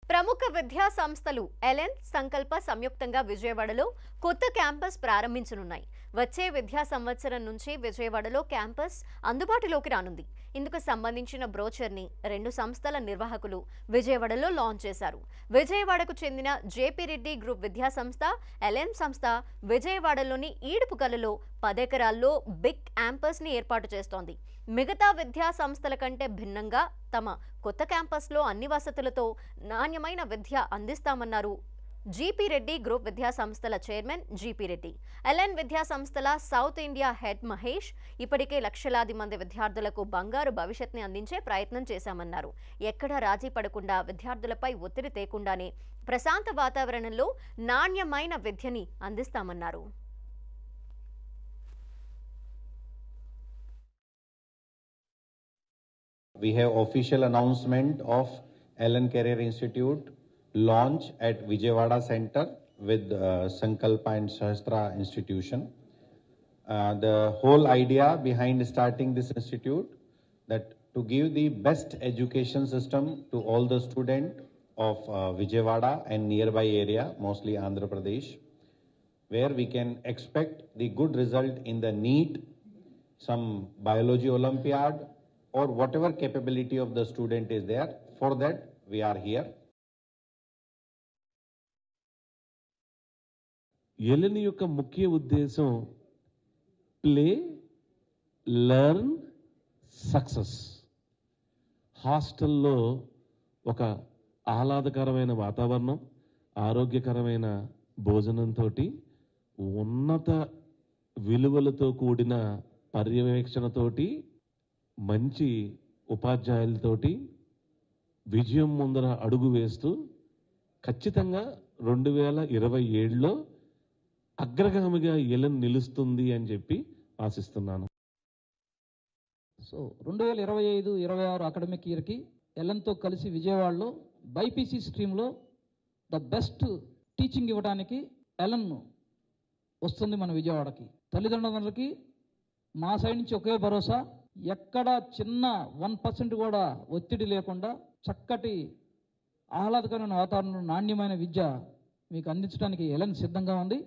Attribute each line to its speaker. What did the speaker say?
Speaker 1: ప్రముఖ విద్యా సంస్థలు ఎల్ఎన్ సంకల్ప సంయుక్తంగా విజయవాడలో కొత్త క్యాంపస్ ప్రారంభించనున్నాయి. వచ్చే విద్యా సంవత్సరం నుంచి విజయవాడలో క్యాంపస్ అందుబాటులోకి రానుంది. ఇందుకు సంబంధించిన బ్రోచర్ని రెండు సంస్థల నిర్వాహకులు విజయవాడలో లాంచ్ చేశారు. విజయవాడకు చెందిన జేపీ రెడ్డి గ్రూప్ విద్యా సంస్థ ఎల్ఎన్ సంస్థ విజయవాడలోని ఈడుపుగలలో 10 ఎకరాల్లో బిగ్ క్యాంపస్ ని ఏర్పాటు చేస్తోంది. మిగతా విద్యా సంస్థల కంటే భిన్నంగా తమ కొత్త క్యాంపస్లో అన్ని వసతులతో నాణ్యమైన విద్య అందిస్తామన్నారు జీపీ రెడ్డి గ్రూప్ విద్యా సంస్థల చైర్మన్ జీపీ రెడ్డి. ఎల్ఎన్ విద్యా సంస్థల సౌత్ ఇండియా హెడ్ మహేష్ ఇప్పటికే లక్షలాది మంది విద్యార్థులకు బంగారు భవిష్యత్తుని అందించే ప్రయత్నం చేశామన్నారు. ఎక్కడా రాజీ పడకుండా విద్యార్థులపై ఒత్తిడి తేకుండానే ప్రశాంత వాతావరణంలో నాణ్యమైన విద్యని అందిస్తామన్నారు.
Speaker 2: We have official announcement of Ellen Career Institute launch at Vijayawada Center with Sankalpa and Sahastra Institution. The whole idea behind starting this institute that to give the best education system to all the students of Vijayawada and nearby area, mostly Andhra Pradesh, where we can expect the good result in the NEET, some biology Olympiad, or whatever capability of the student is there. For that we are here.
Speaker 3: LN యొక్క ముఖ్య ఉద్దేశం play, learn, success. హాస్టల్లో ఒక ఆహ్లాదకరమైన వాతావరణం, ఆరోగ్యకరమైన భోజనంతో, ఉన్నత విలువలతో కూడిన పర్యవేక్షణతోటి, మంచి ఉపాధ్యాయులతోటి విజయం ముందర అడుగు వేస్తూ ఖచ్చితంగా 2027లో అగ్రగామిగా ఎల్ఎన్ నిలుస్తుంది అని చెప్పి ఆశిస్తున్నాను.
Speaker 4: సో 2025-26 అకాడమిక్ ఇయర్కి ఎల్ఎన్తో కలిసి విజయవాడలో బైపీసీ స్ట్రీమ్లో ద బెస్ట్ టీచింగ్ ఇవ్వడానికి ఎల్ఎన్ వస్తుంది మన విజయవాడకి. తల్లిదండ్రులకి మా సైడ్ నుంచి ఒకే భరోసా, ఎక్కడ చిన్న 1% కూడా ఒత్తిడి లేకుండా చక్కటి ఆహ్లాదకరమైన వాతావరణంలో నాణ్యమైన విద్య మీకు అందించడానికి ఎల్ఎన్ సిద్ధంగా ఉంది.